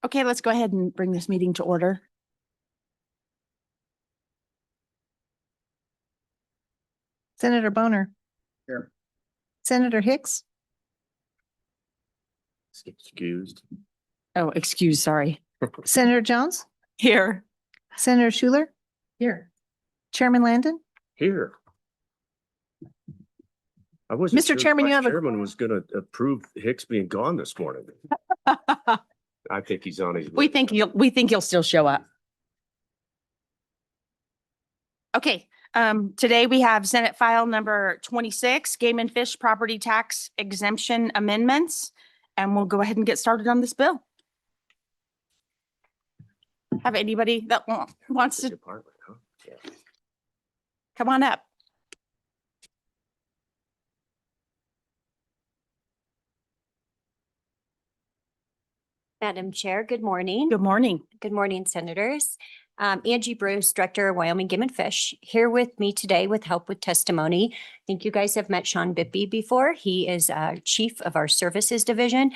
Okay, let's go ahead and bring this meeting to order. Senator Boner. Here. Senator Hicks. Excused. Oh, excuse, sorry. Senator Jones. Here. Senator Schuler. Here. Chairman Landon. Here. I wasn't Mr. sure Chairman, you Vice have a- Chairman was gonna approve Hicks being gone this morning. I think he's on his way. We think you'll still show up. Okay, today we have Senate file number 26, Game and Fish Property Tax Exemption Amendments, and we'll go ahead and get started on this bill. Have anybody that wants to Department, huh? Yeah. come on up? Madam Chair, good morning. Good morning. Good morning, Senators. Angie Bruce, Director, Wyoming Game and Fish, here with me today with help with testimony. I think you guys have met Sean Bippy before. He is Chief of our Services Division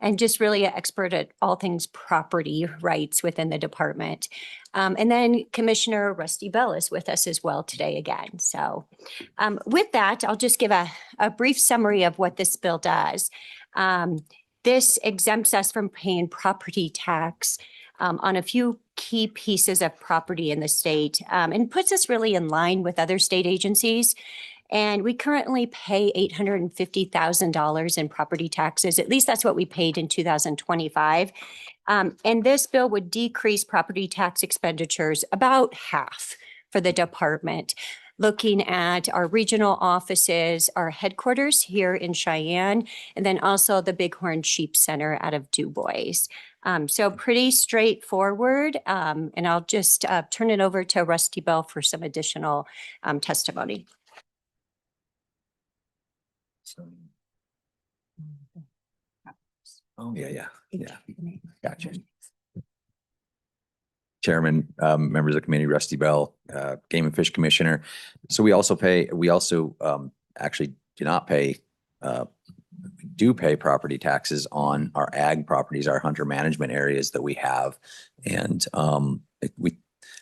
and just really an expert at all things property rights within the department. And then Commissioner Rusty Bell is with us as well today again. So with that, I'll just give a brief summary of what this bill does. This exempts us from paying property tax on a few key pieces of property in the state and puts us really in line with other state agencies. And we currently pay $850,000 in property taxes. At least that's what we paid in 2025. And this bill would decrease property tax expenditures about half for the department. Looking at our regional offices, our headquarters here in Cheyenne, and then also the Bighorn Sheep Center out of Du Bois. So pretty straightforward. And I'll just turn it over to Rusty Bell for some additional testimony. Oh, yeah. Gotcha. Chairman, members of the committee, Rusty Bell, Game and Fish Commissioner. So we also actually do pay property taxes on our ag properties, our hunter management areas that we have. And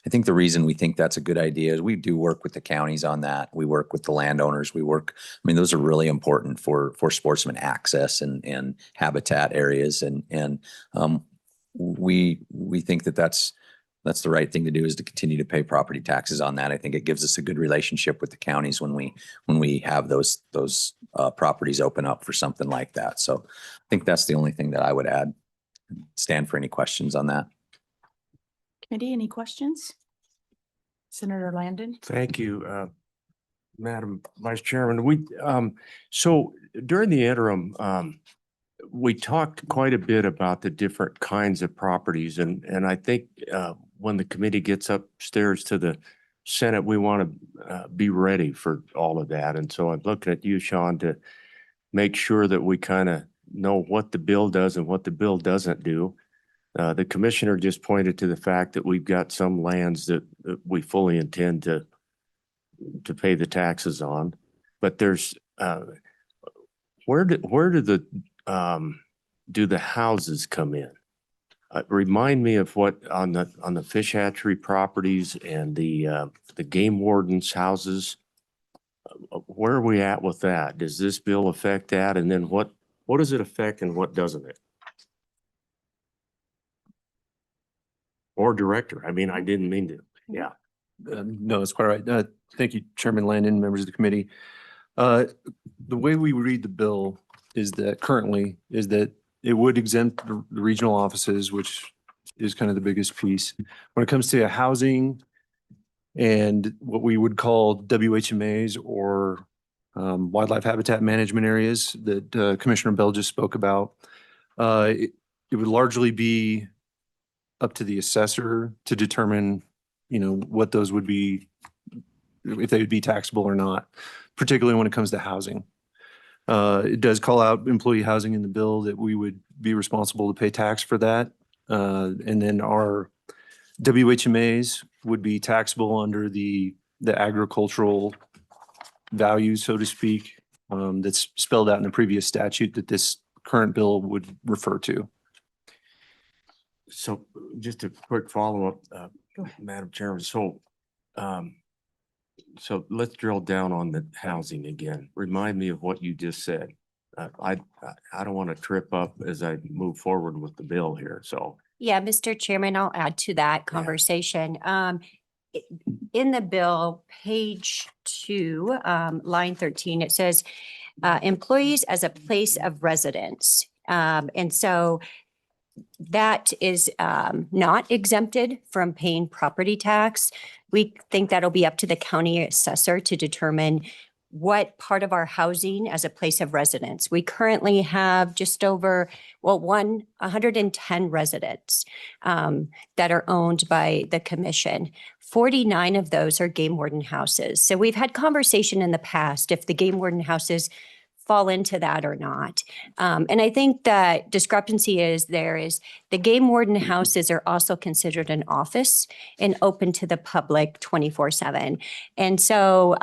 I think the reason we think that's a good idea is we do work with the counties on that. We work with the landowners. Those are really important for sportsman access and habitat areas. And we think that that's the right thing to do, is to continue to pay property taxes on that. I think it gives us a good relationship with the counties when we have those properties open up for something like that. So I think that's the only thing that I would add. Stand for any questions on that. Committee, any questions? Senator Landon? Thank you, Madam Vice Chairman. So during the interim, we talked quite a bit about the different kinds of properties, and I think when the committee gets upstairs to the Senate, we want to be ready for all of that. And so I'm looking at you, Sean, to make sure that we kind of know what the bill does and what the bill doesn't do. The commissioner just pointed to the fact that we've got some lands that we fully intend to pay the taxes on, but there's where do the houses come in? Remind me of what on the fish hatchery properties and the game wardens' houses. Where are we at with that? Does this bill affect that? And then what does it affect and what doesn't it? Or director? I mean, I didn't mean to. Yeah. No, that's quite right. Thank you, Chairman Landon, members of the committee. The way we read the bill is that it would exempt the regional offices, which is kind of the biggest piece. When it comes to housing and what we would call WHMAs or wildlife habitat management areas that Commissioner Bell just spoke about, it would largely be up to the assessor to determine, what those would be, if they would be taxable or not, particularly when it comes to housing. It does call out employee housing in the bill that we would be responsible to pay tax for that. And then our WHMAs would be taxable under the agricultural value, so to speak, that's spelled out in the previous statute that this current bill would refer to. So just a quick follow-up, Go ahead. Madam Chairman. So let's drill down on the housing again. Remind me of what you just said. I don't want to trip up as I move forward with the bill here, so. Yeah, Mr. Chairman, I'll add to that conversation. In the bill, page 2, line 13, it says, employees as a place of residence. And so that is not exempted from paying property tax. We think that'll be up to the county assessor to determine what part of our housing as a place of residence. We currently have just over, 110 residents that are owned by the commission. 49 of those are game warden houses. So we've had conversation in the past if the game warden houses fall into that or not. And I think that discrepancy is the game warden houses are also considered an office and open to the public 24/7. And so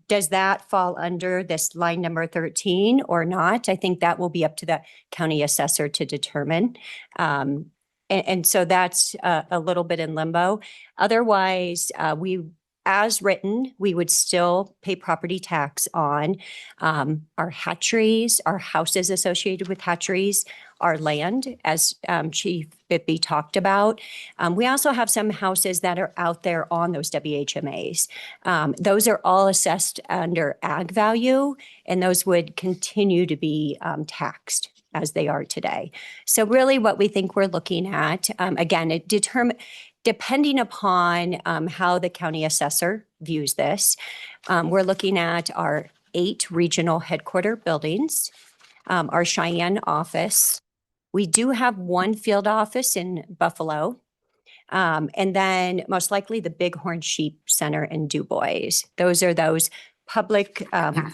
does that fall under this line number 13 or not? I think that will be up to the county assessor to determine. And so that's a little bit in limbo. Otherwise, as written, we would still pay property tax on our hatcheries, our houses associated with hatcheries, our land, as Chief Bibby talked about. We also have some houses that are out there on those WHMAs. Those are all assessed under ag value, and those would continue to be taxed as they are today. So really what we think we're looking at, again, depending upon how the county assessor views this, we're looking at our 8 regional headquarter buildings, our Cheyenne office. We do have 1 field office in Buffalo, and then most likely the Bighorn Sheep Center in DuBois. Those are those public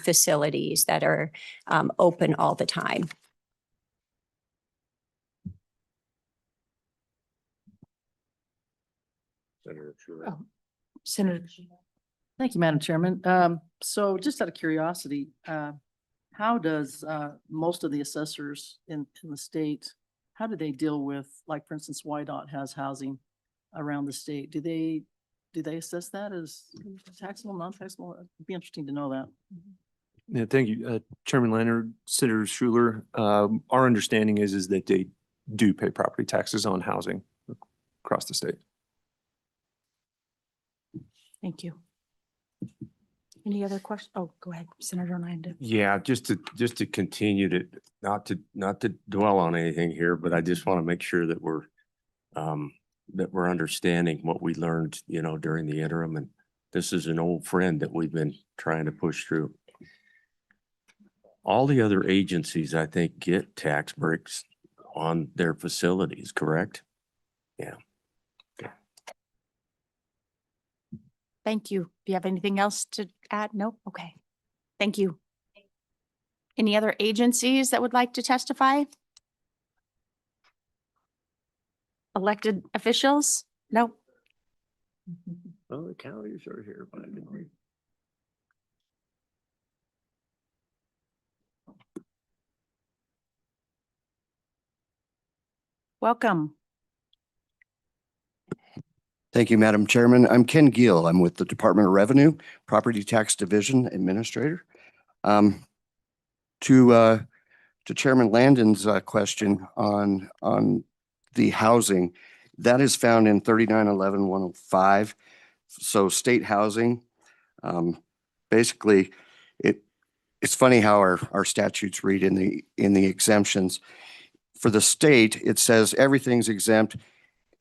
facilities that are open all the time. Senator Schuler. Oh, Senator, thank you, Madam Chairman. So just out of curiosity, how does most of the assessors in the state, how do they deal with, like, for instance, YDOT has housing around the state? Do they assess that as taxable, non-taxable? It'd be interesting to know that. Yeah, thank you, Chairman Leonard, Senator Schuler. Our understanding is that they do pay property taxes on housing across the state. Thank you. Any other questions? Oh, go ahead, Senator Landon. Yeah, just to continue to, not to dwell on anything here, but I just want to make sure that we're understanding what we learned, during the interim. And this is an old friend that we've been trying to push through. All the other agencies, I think, get tax breaks on their facilities, correct? Yeah. Thank you. Do you have anything else to add? No? Okay. Thank you. Any other agencies that would like to testify? Elected officials? No? Well, the counties are here, but I didn't. Welcome. Thank you, Madam Chairman. I'm Ken Gill. I'm with the Department of Revenue, Property Tax Division Administrator. To Chairman Landon's question on the housing, that is found in 3911-105. So state housing, basically, it's funny how our statutes read in the exemptions. For the state, it says everything's exempt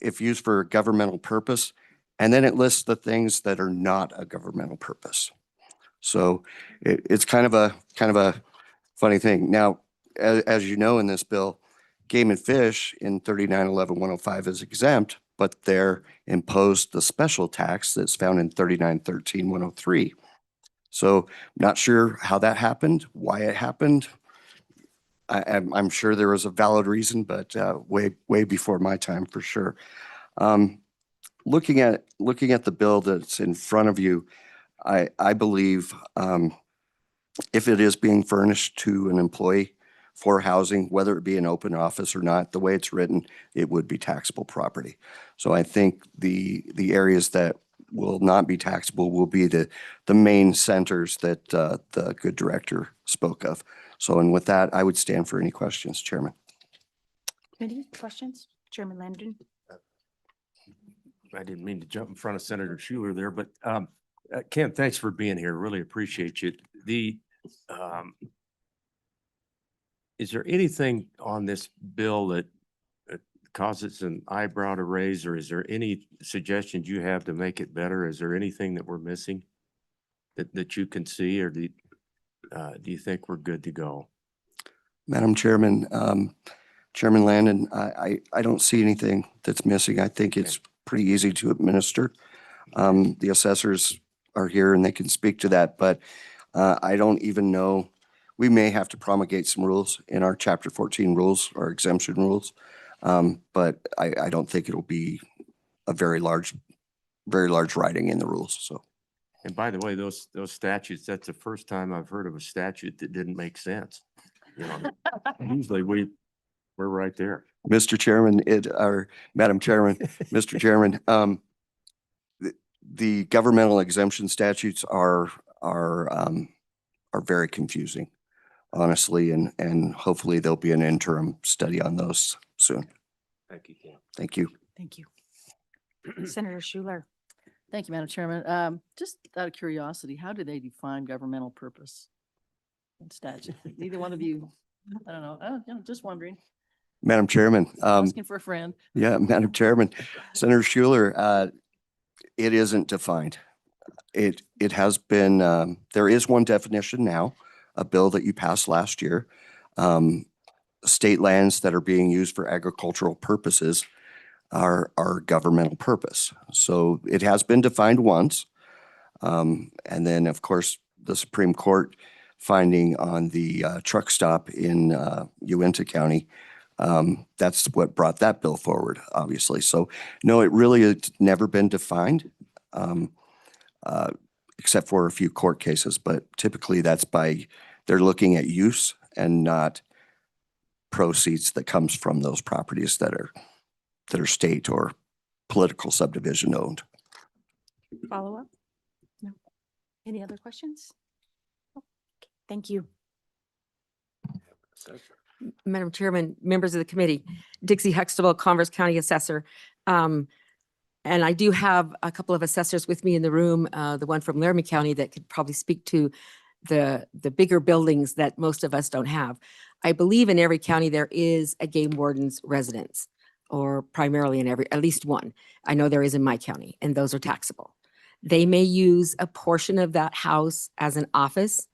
if used for a governmental purpose, and then it lists the things that are not a governmental purpose. So it's kind of a funny thing. Now, as you know, in this bill, game and fish in 3911-105 is exempt, but they're imposed the special tax that's found in 3913-103. So not sure how that happened, why it happened. I'm sure there was a valid reason, but way before my time for sure. Looking at the bill that's in front of you, I believe if it is being furnished to an employee, for housing, whether it be an open office or not, the way it's written, it would be taxable property. So I think the areas that will not be taxable will be the main centers that the good director spoke of. So, and with that, I would stand for any questions, Chairman. Any questions? Chairman Landon? I didn't mean to jump in front of Senator Schuler there, but Ken, thanks for being here. Really appreciate you. Is there anything on this bill that causes an eyebrow to raise, or is there any suggestions you have to make it better? Is there anything that we're missing that you can see, or do you think we're good to go? Madam Chairman, Chairman Landon, I don't see anything that's missing. I think it's pretty easy to administer. The assessors are here and they can speak to that, but I don't even know. We may have to promulgate some rules in our Chapter 14 rules or exemption rules. But I don't think it'll be a very large writing in the rules, so. And by the way, those statutes, that's the first time I've heard of a statute that didn't make sense. You know, usually we're right there. Mr. Chairman, Madam Chairman, Mr. Chairman, the governmental exemption statutes are very confusing, honestly, and hopefully there'll be an interim study on those soon. Thank you, Ken. Thank you. Thank you. Senator Schuler? Thank you, Madam Chairman. Just out of curiosity, how do they define governmental purpose in statute? Neither one of you, I don't know, just wondering, Madam Chairman, asking for a friend. yeah, Madam Chairman, Senator Schuler, it isn't defined. It has been, there is one definition now, a bill that you passed last year. State lands that are being used for agricultural purposes are governmental purpose. So it has been defined once. And then, of course, the Supreme Court finding on the truck stop in Uinta County, that's what brought that bill forward, obviously. So no, it really has never been defined, except for a few court cases. But typically that's they're looking at use and not proceeds that comes from those properties that are state or political subdivision owned. Follow up? No. Any other questions? Okay, thank you. Madam Chairman, members of the committee, Dixie Huxtable, Converse County Assessor. And I do have a couple of assessors with me in the room, the one from Laramie County that could probably speak to the bigger buildings that most of us don't have. I believe in every county there is a game warden's residence, or primarily in at least one. I know there is in my county, and those are taxable. They may use a portion of that house as an office,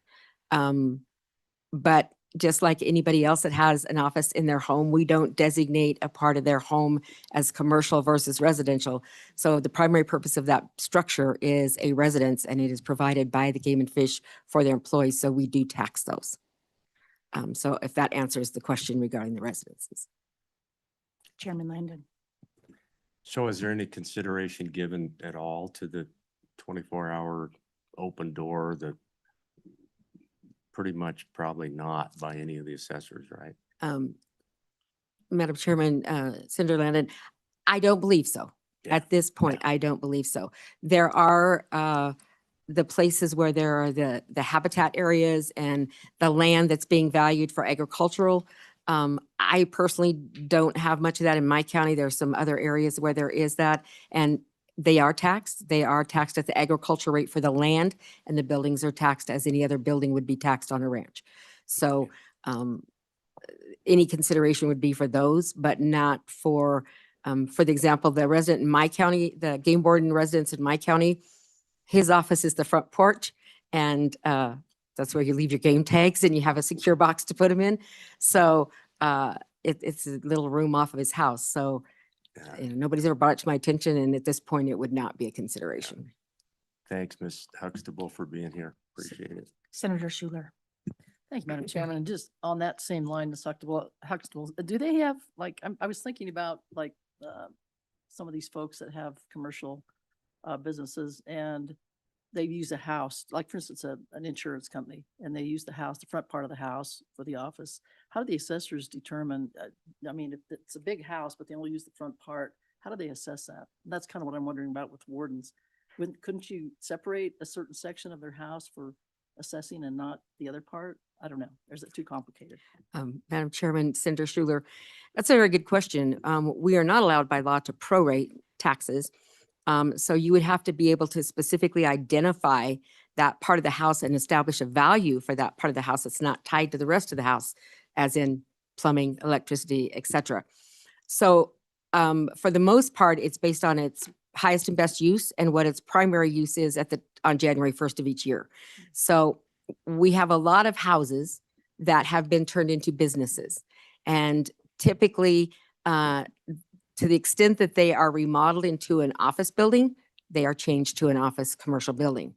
but just like anybody else that has an office in their home, we don't designate a part of their home as commercial versus residential. So the primary purpose of that structure is a residence, and it is provided by the Game and Fish for their employees. So we do tax those. So if that answers the question regarding the residences. Chairman Landon? So is there any consideration given at all to the 24-hour open door? That pretty much probably not by any of the assessors, right? Madam Chairman, Senator Landon, I don't believe so. Yeah. At this point, I don't believe so. There are the places where there are the habitat areas and the land that's being valued for agricultural. I personally don't have much of that in my county. There are some other areas where there is that, and they are taxed. They are taxed at the agriculture rate for the land, and the buildings are taxed as any other building would be taxed on a ranch. So any consideration would be for those, but not for the example, the resident in my county, the game warden residence in my county, his office is the front porch, and that's where you leave your game tags and you have a secure box to put them in. So it's a little room off of his house. So you know, nobody's ever brought it to my attention, and at this point, it would not be a consideration. Thanks, Ms. Huxtable, for being here. Appreciate it. Senator Schuler? Thank you, Madam Chairman. And just on that same line, Ms. Huxtable, do they have, like, I was thinking about like some of these folks that have commercial businesses, and they use a house, like for instance, an insurance company, and they use the house, the front part of the house for the office. how do the assessors determine, I mean, if it's a big house, but they only use the front part, how do they assess that? That's kind of what I'm wondering about with wardens. Couldn't you separate a certain section of their house for assessing and not the other part? I don't know. Or is it too complicated? Madam Chairman, Senator Schuler, that's a very good question. We are not allowed by law to prorate taxes. So you would have to be able to specifically identify that part of the house and establish a value for that part of the house that's not tied to the rest of the house, as in plumbing, electricity, et cetera. So for the most part, it's based on its highest and best use and what its primary use is on January 1st of each year. So we have a lot of houses that have been turned into businesses. And typically, to the extent that they are remodeled into an office building, they are changed to an office commercial building.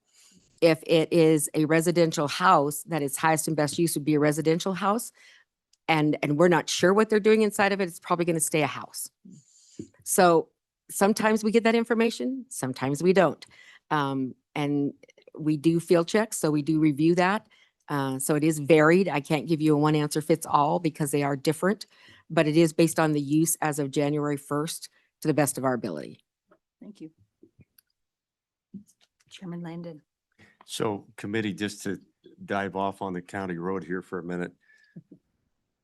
If it is a residential house, that its highest and best use would be a residential house, and we're not sure what they're doing inside of it, it's probably going to stay a house. So sometimes we get that information, sometimes we don't. And we do field checks, so we do review that. So it is varied. I can't give you a one answer fits all because they are different, but it is based on the use as of January 1st to the best of our ability. Thank you. Chairman Landon. So committee, just to dive off on the county road here for a minute.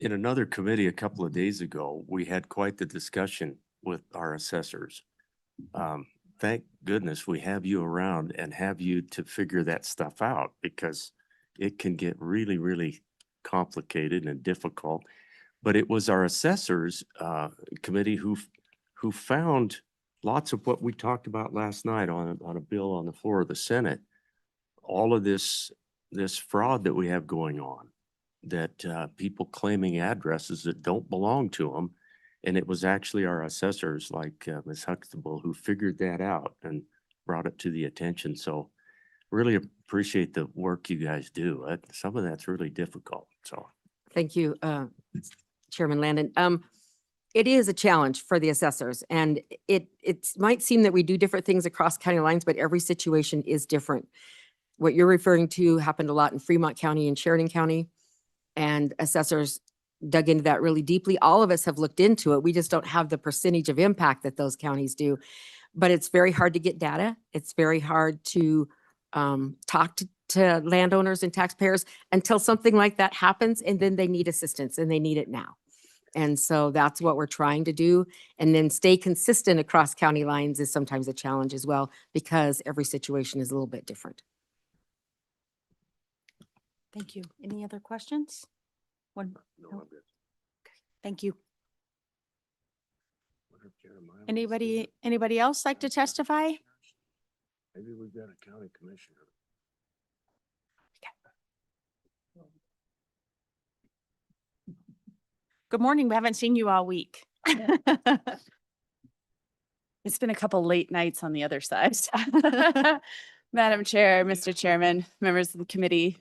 In another committee a couple of days ago, we had quite the discussion with our assessors. Thank goodness we have you around and have you to figure that stuff out, because it can get really, really complicated and difficult. But it was our assessors committee who found lots of what we talked about last night on a bill on the floor of the Senate. All of this fraud that we have going on, that people claiming addresses that don't belong to them. And it was actually our assessors like Ms. Huxtable who figured that out and brought it to the attention. So really appreciate the work you guys do. Some of that's really difficult. So Thank you, Chairman Landon. It is a challenge for the assessors, and it might seem that we do different things across county lines, but every situation is different. What you're referring to happened a lot in Fremont County and Sheridan County, and assessors dug into that really deeply. All of us have looked into it. We just don't have the percentage of impact that those counties do. But it's very hard to get data. It's very hard to talk to landowners and taxpayers until something like that happens, and then they need assistance and they need it now. And so that's what we're trying to do. And then stay consistent across county lines is sometimes a challenge as well, because every situation is a little bit different. Thank you. Any other questions? One. No? Okay. Thank you. Anybody else like to testify? maybe we've got a county commissioner. Good morning. We haven't seen you all week. It's been a couple late nights on the other side. Madam Chair, Mr. Chairman, members of the committee,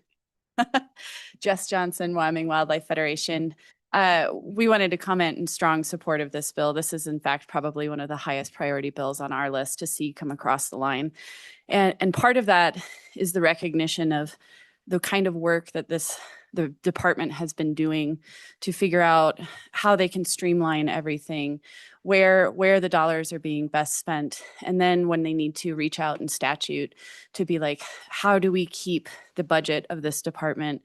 Jess Johnson, Wyoming Wildlife Federation. We wanted to comment in strong support of this bill. This is in fact probably one of the highest priority bills on our list to see come across the line. And part of that is the recognition of the kind of work that the department has been doing to figure out how they can streamline everything, where the dollars are being best spent. And then when they need to reach out in statute to be like, how do we keep the budget of this department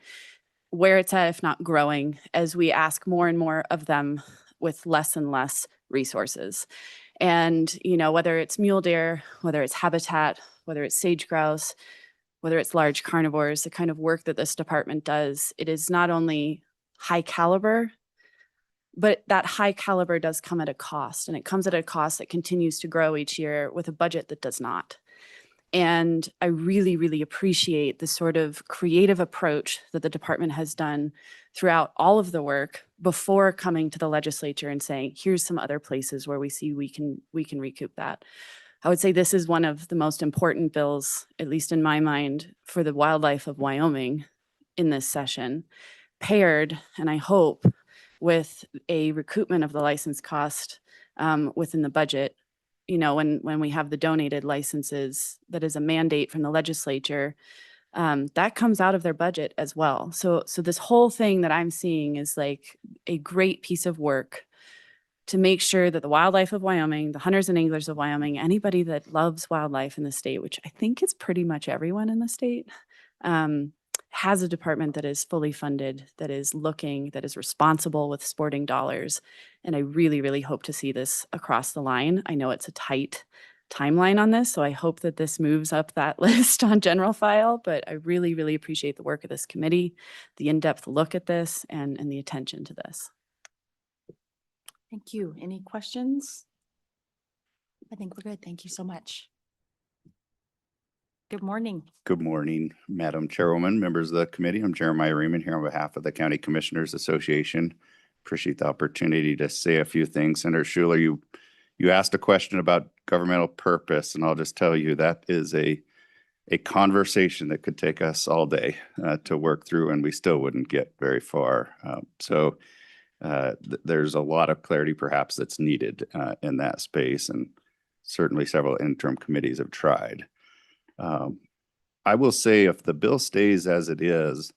where it's at, if not growing, as we ask more and more of them with less and less resources. And, you know, whether it's mule deer, whether it's habitat, whether it's sage grouse, whether it's large carnivores, the kind of work that this department does, it is not only high caliber, but that high caliber does come at a cost, and it comes at a cost that continues to grow each year with a budget that does not. And I really, really appreciate the sort of creative approach that the department has done throughout all of the work before coming to the legislature and saying, here's some other places where we see we can recoup that. I would say this is one of the most important bills, at least in my mind, for the wildlife of Wyoming in this session, paired, and I hope, with a recoupment of the license cost within the budget. You know, when we have the donated licenses, that is a mandate from the legislature that comes out of their budget as well. So this whole thing that I'm seeing is like a great piece of work to make sure that the wildlife of Wyoming, the hunters and anglers of Wyoming, anybody that loves wildlife in the state, which I think is pretty much everyone in the state, has a department that is fully funded, that is looking, that is responsible with sporting dollars. And I really, really hope to see this across the line. I know it's a tight timeline on this, so I hope that this moves up that list on general file, but I really, really appreciate the work of this committee, the in-depth look at this and the attention to this. Thank you. Any questions? I think we're good. Thank you so much. Good morning. Good morning, Madam Chairwoman, members of the committee. I'm Jeremiah Raymond here on behalf of the County Commissioners Association. Appreciate the opportunity to say a few things. Senator Schuler, you asked a question about governmental purpose, and I'll just tell you that is a conversation that could take us all day to work through, and we still wouldn't get very far. There's a lot of clarity perhaps that's needed in that space, and certainly several interim committees have tried. I will say if the bill stays as it is,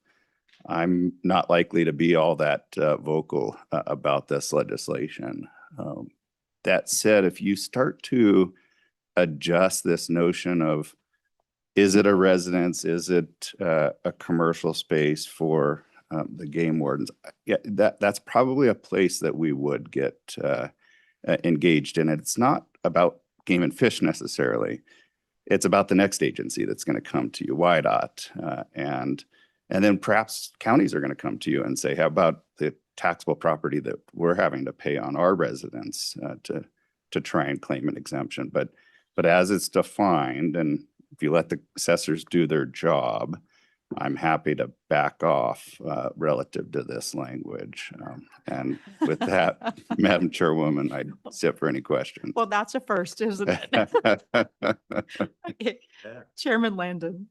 I'm not likely to be all that vocal about this legislation. That said, if you start to adjust this notion of, is it a residence, is it a commercial space for the game wardens, yeah, that's probably a place that we would get engaged in. It's not about Game and Fish necessarily. It's about the next agency that's going to come to you, WYDOT, and then perhaps counties are going to come to you and say, how about the taxable property that we're having to pay on our residents to try and claim an exemption. But as it's defined, and if you let the assessors do their job, I'm happy to back off relative to this language. And with that, Madam Chairwoman, I'd sit for any questions. Well, that's a first, isn't it? Okay. Chairman Landon.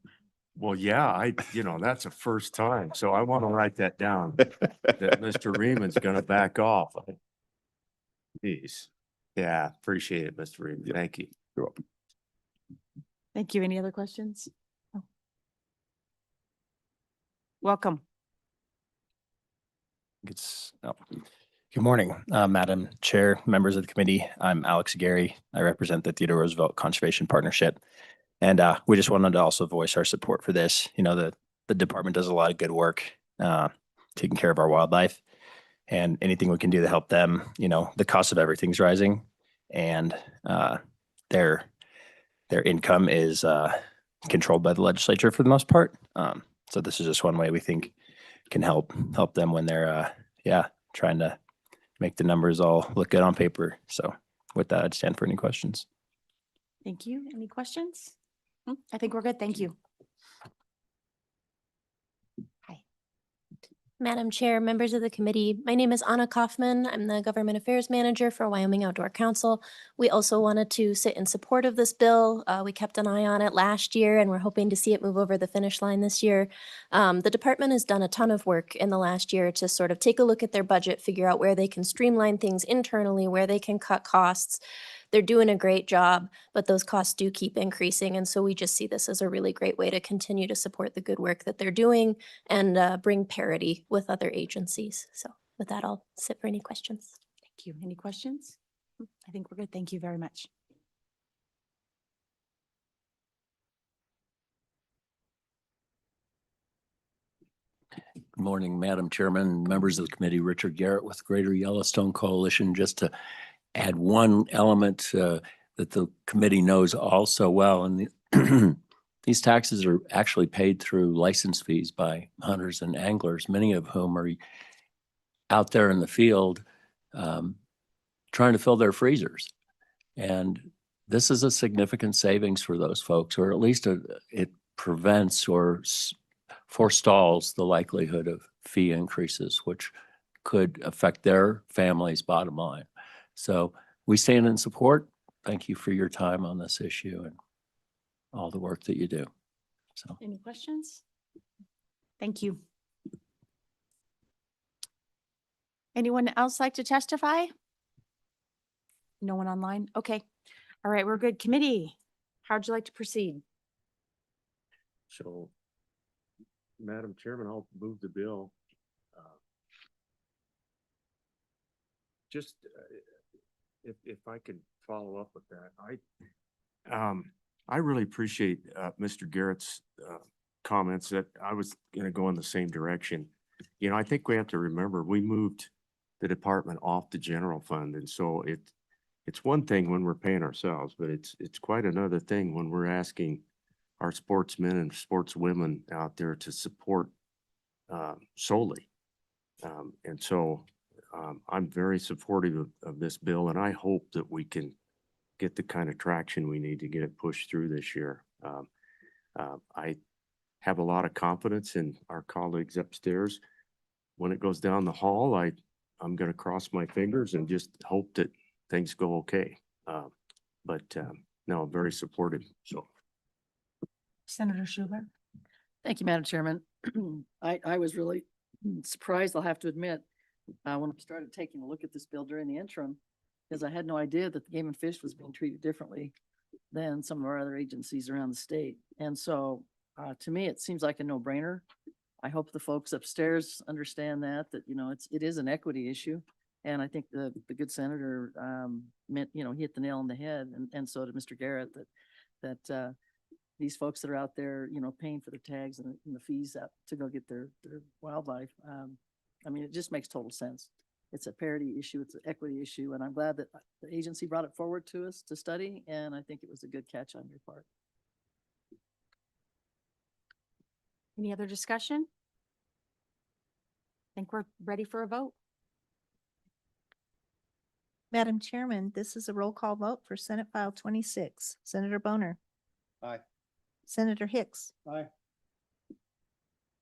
Well, yeah, that's a first time. So I want to write that down, that Mr. Reeman's going to back off. Jeez. Yeah, appreciate it, Mr. Reeman. Thank you. You're welcome. Thank you. Any other questions? No. Welcome. Good morning, Madam Chair, members of the committee. I'm Alex Gary. I represent the Theodore Roosevelt Conservation Partnership. And we just wanted to also voice our support for this. The department does a lot of good work taking care of our wildlife, and anything we can do to help them. The cost of everything's rising, and their income is controlled by the legislature for the most part. So this is just one way we think can help them when they're trying to make the numbers all look good on paper. So with that, I'd stand for any questions. Thank you. Any questions? I think we're good. Thank you. Hi. Madam Chair, members of the committee, my name is Anna Kaufman. I'm the Government Affairs Manager for Wyoming Outdoor Council. We also wanted to sit in support of this bill. We kept an eye on it last year, and we're hoping to see it move over the finish line this year. The department has done a ton of work in the last year to sort of take a look at their budget, figure out where they can streamline things internally, where they can cut costs. They're doing a great job, but those costs do keep increasing. And so we just see this as a really great way to continue to support the good work that they're doing and bring parity with other agencies. So with that, I'll sit for any questions. Thank you. Any questions? I think we're good. Thank you very much. Good morning, Madam Chairman, members of the committee. Richard Garrett with Greater Yellowstone Coalition. Just to add one element that the committee knows all so well, and these taxes are actually paid through license fees by hunters and anglers, many of whom are out there in the field trying to fill their freezers. And this is a significant savings for those folks, or at least it prevents or forestalls the likelihood of fee increases, which could affect their family's bottom line. So we stand in support. Thank you for your time on this issue and all the work that you do. So, any questions? Thank you. Anyone else like to testify? No one online? Okay. All right, we're good. Committee, how'd you like to proceed? So Madam Chairman, I'll move the bill. Just if I could follow up with that, I really appreciate Mr. Garrett's comments that I was going to go in the same direction. You know, I think we have to remember, we moved the department off the general fund. And so it's one thing when we're paying ourselves, but it's quite another thing when we're asking our sportsmen and sportswomen out there to support solely. And so I'm very supportive of this bill, and I hope that we can get the kind of traction we need to get it pushed through this year. I have a lot of confidence in our colleagues upstairs. When it goes down the hall, I'm going to cross my fingers and just hope that things go okay. No, I'm very supportive. So, Senator Schuler. Thank you, Madam Chairman. I was really surprised, I'll have to admit, when I started taking a look at this bill during the interim, because I had no idea that the Game and Fish was being treated differently than some of our other agencies around the state. And so to me, it seems like a no-brainer. I hope the folks upstairs understand that, you know, it is an equity issue. And I think the good senator meant, you know, he hit the nail on the head, and so did Mr. Garrett, that these folks that are out there, you know, paying for their tags and the fees out to go get their wildlife. I mean, it just makes total sense. It's a parity issue, it's an equity issue, and I'm glad that the agency brought it forward to us to study, and I think it was a good catch on your part. Any other discussion? I think we're ready for a vote. Madam Chairman, this is a roll call vote for Senate File 26. Senator Boner. Aye. Senator Hicks. Aye.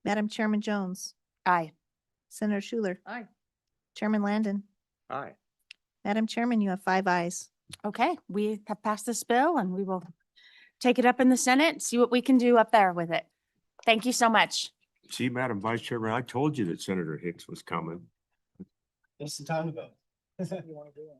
Madam Chairman Jones. Aye. Senator Schuler. Aye. Chairman Landon. aye. Madam Chairman, you have 5 ayes. Okay, we have passed this bill and we will take it up in the Senate, see what we can do up there with it. Thank you so much. See, Madam Vice Chairman, I told you that Senator Hicks was coming. Just the time to vote. You want to do it?